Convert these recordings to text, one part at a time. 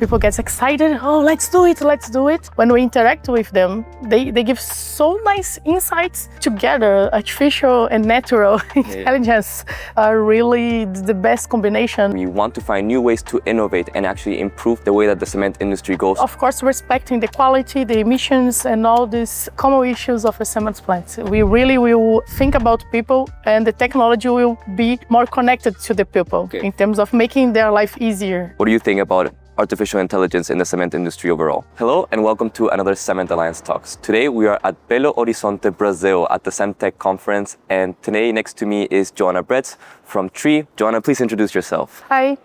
People get excited, oh, let's do it. When we interact with them, they give so nice insights together. Artificial and natural intelligence are really the best combination. We want to find new ways to innovate and actually improve the way that the cement industry goes. Of course, respecting the quality, the emissions, and all these common issues of a cement plant. We really will think about people, and the technology will be more connected to the people in terms of making their life easier. What do you think about artificial intelligence in the cement industry overall? Hello and welcome to another Cement Alliance Talks. Today we are at Belo Horizonte, Brazil at the Cemtech conference, and today next to me is Joana Bretz from TRIE. Joana, please introduce yourself. Hi,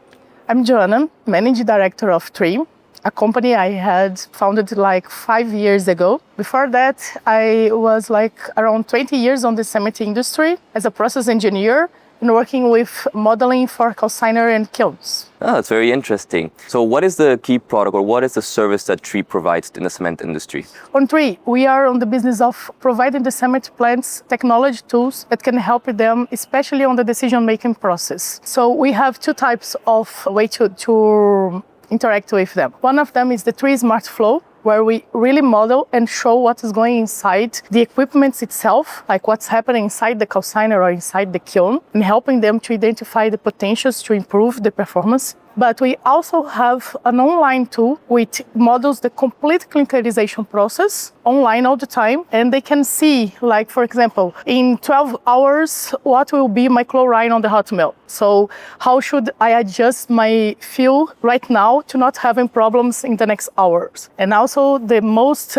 I'm Joana, Managing Director of TRIE, a company I had founded like 5 years ago. Before that, I was like around 20 years on the cement industry as a process engineer and working with modeling for calciner and kilns. Oh, that's very interesting. So what is the key product or what is the service that TRIE provides in the cement industry? On TRIE, we are on the business of providing the cement plants technology tools that can help them, especially on the decision-making process. So we have two types of way to interact with them. One of them is the TRIE Smart Flow, where we really model and show what is going inside the equipment itself, like what's happening inside the calciner or inside the kiln, and helping them to identify the potentials to improve the performance. But we also have an online tool which models the complete clinkerization process online all the time. And they can see, like, for example, in 12 hours, what will be my chlorine on the hot mill. So how should I adjust my fuel right now to not having problems in the next hours? And also the most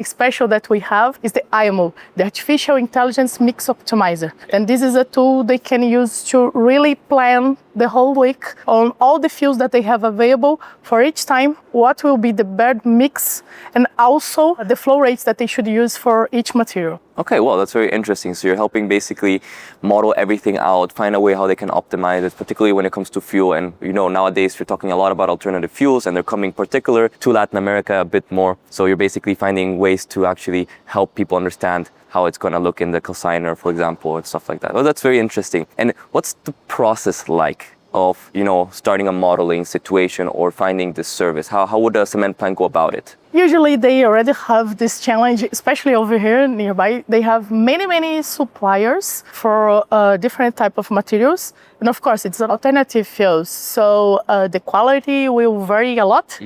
special that we have is the AIMO, the Artificial Intelligence Mix Optimizer. And this is a tool they can use to really plan the whole week on all the fuels that they have available for each time, what will be the best mix, and also the flow rates that they should use for each material. Okay, well, that's very interesting. So you're helping basically model everything out, find a way how they can optimize it, particularly when it comes to fuel. And you know, nowadays you're talking a lot about alternative fuels and they're coming particular to Latin America a bit more. So you're basically finding ways to actually help people understand how it's going to look in the calciner, for example, and stuff like that. Well, that's very interesting. And what's the process like of, you know, starting a modeling situation or finding this service? How would a cement plant go about it? Usually they already have this challenge, especially over here nearby. They have many suppliers for different type of materials. And of course, it's alternative fuels. So the quality will vary a lot.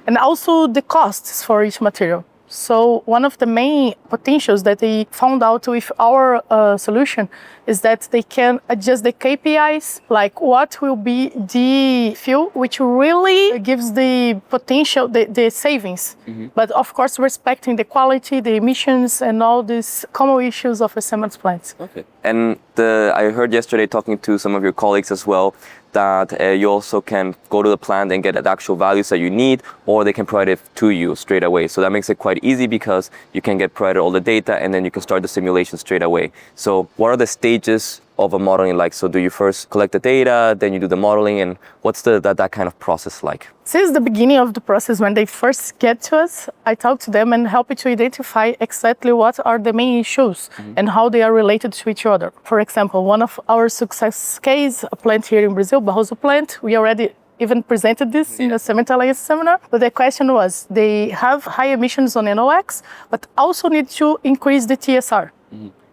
And also the costs for each material. So one of the main potentials that they found out with our solution is that they can adjust the KPIs, like what will be the fuel, which really gives the potential, the savings. But of course, respecting the quality, the emissions, and all these common issues of a cement plant. Okay. And I heard yesterday talking to some of your colleagues as well, that you also can go to the plant and get the actual values that you need, or they can provide it to you straight away. So that makes it quite easy because you can get provided all the data and then you can start the simulation straight away. So what are the stages of a modeling like? So do you first collect the data, then you do the modeling, and what's that kind of process like? Since the beginning of the process, when they first get to us, I talk to them and help to identify exactly what are the main issues and how they are related to each other. For example, one of our success case, a plant here in Brazil, Barroso plant, we already even presented this in a Cement Alliance seminar. But the question was, they have high emissions on NOx, but also need to increase the TSR.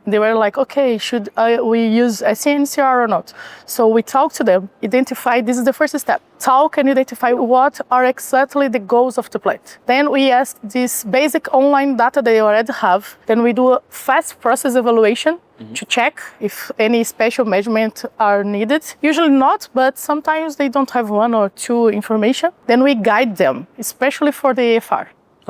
They were like, okay, should we use SNCR or not? So we talked to them, identify, this is the first step. Talk and identify what are exactly the goals of the plant. Then we ask this basic online data they already have. Then we do a fast process evaluation to check if any special measurements are needed. Usually not, but sometimes they don't have one or two information. Then we guide them, especially for the AFR.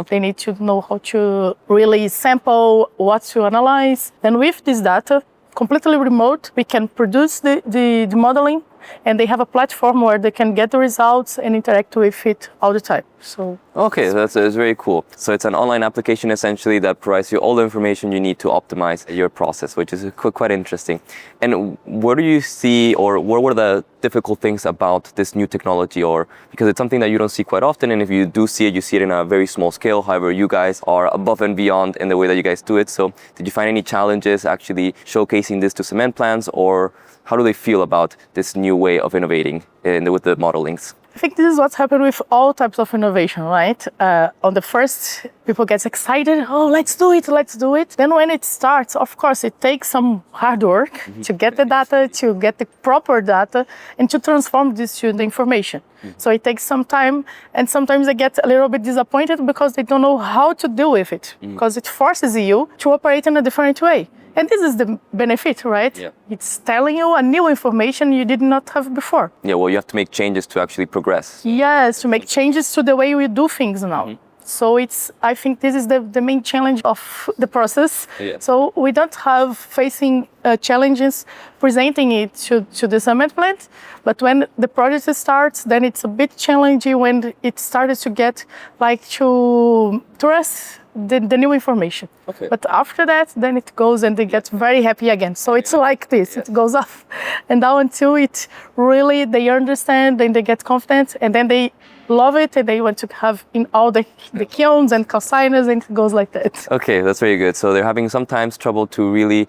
They need to know how to really sample, what to analyze. And with this data, completely remote, we can produce the modeling, and they have a platform where they can get the results and interact with it all the time. So okay, that's very cool. So it's an online application essentially that provides you all the information you need to optimize your process, which is quite interesting. And where do you see, or what were the difficult things about this new technology? Or because it's something that you don't see quite often, and if you do see it, you see it in a very small scale. However, you guys are above and beyond in the way that you guys do it. So did you find any challenges actually showcasing this to cement plants, or how do they feel about this new way of innovating with the modelings? I think this is what's happened with all types of innovation, right? On the first, people get excited, oh, let's do it. Then when it starts, of course, it takes some hard work to get the data, to get the proper data, and to transform this to the information. So it takes some time, and sometimes they get a little bit disappointed because they don't know how to deal with it, because it forces you to operate in a different way. And this is the benefit, right? Yeah. It's telling you a new information you did not have before. Yeah, well, you have to make changes to actually progress. Yes, to make changes to the way we do things now. So I think this is the main challenge of the process. Yeah. So we don't have facing challenges presenting it to the cement plant, but when the project starts, then it's a bit challenging when it started to get like to trust the new information. Okay. But after that, then it goes and they get very happy again. So it's like this, it goes off and down until it really, they understand, then they get confident, and then they love it and they want to have in all the kilns and consigners, and it goes like that. Okay, that's very good. So they're having sometimes trouble to really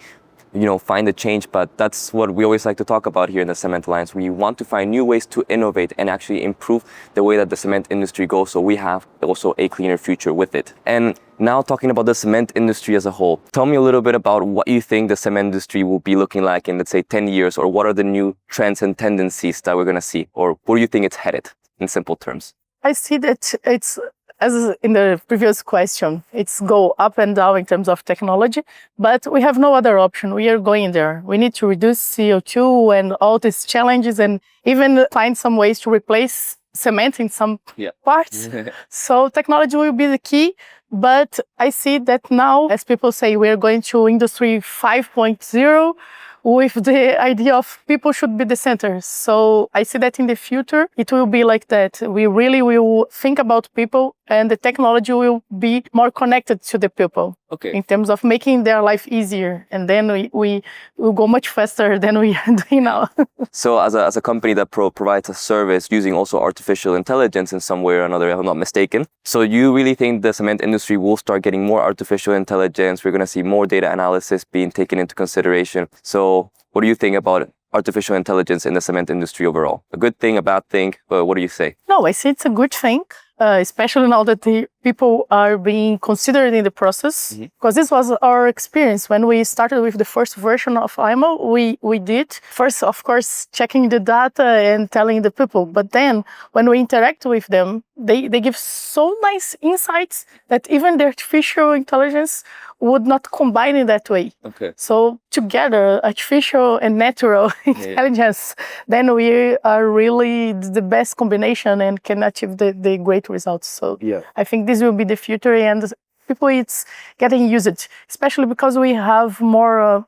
find a change, but that's what we always like to talk about here in the Cement Alliance. We want to find new ways to innovate and actually improve the way that the cement industry goes, so we have also a cleaner future with it. And now talking about the cement industry as a whole, tell me a little bit about what you think the cement industry will be looking like in, let's say, 10 years, or what are the new trends and tendencies that we're going to see, or where do you think it's headed in simple terms? I see that it's, as in the previous question, it's go up and down in terms of technology, but we have no other option. We are going there. We need to reduce CO2 and all these challenges, and even find some ways to replace cement in some parts. So technology will be the key, but I see that now, as people say, we're going to Industry 5.0, with the idea of people should be the center. So I see that in the future, it will be like that. We really will think about people, and the technology will be more connected to the people. Okay. In terms of making their life easier. And then we will go much faster than we are doing now. So as a company that provides a service using also artificial intelligence in some way or another, if I'm not mistaken. So you really think the cement industry will start getting more artificial intelligence? We're going to see more data analysis being taken into consideration. So what do you think about artificial intelligence in the cement industry overall? A good thing, a bad thing? But what do you say? No, I see it's a good thing. Especially now that the people are being considered in the process, because this was our experience when we started with the first version of AIMO. We did first, of course, checking the data and telling the people, but then when we interact with them, they give so nice insights that even the artificial intelligence would not combine in that way. Okay. So together, artificial and natural intelligence, then we are really the best combination and can achieve the great results. So I think this will be the future, and people, it's getting used, especially because we have more,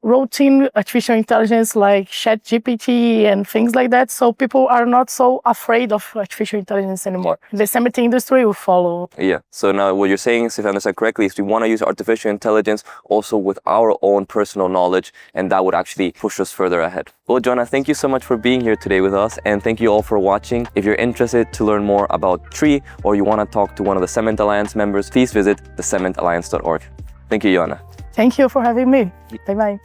routine artificial intelligence like ChatGPT and things like that. So people are not so afraid of artificial intelligence anymore. The cement industry will follow. Yeah. So now what you're saying, if I understand correctly, is we want to use artificial intelligence also with our own personal knowledge, and that would actually push us further ahead. Well, Joana, thank you so much for being here today with us, and thank you all for watching. If you're interested to learn more about TRIE, or you want to talk to one of the Cement Alliance members, please visit thecementalliance.org. Thank you, Joana. Thank you for having me. Bye-bye.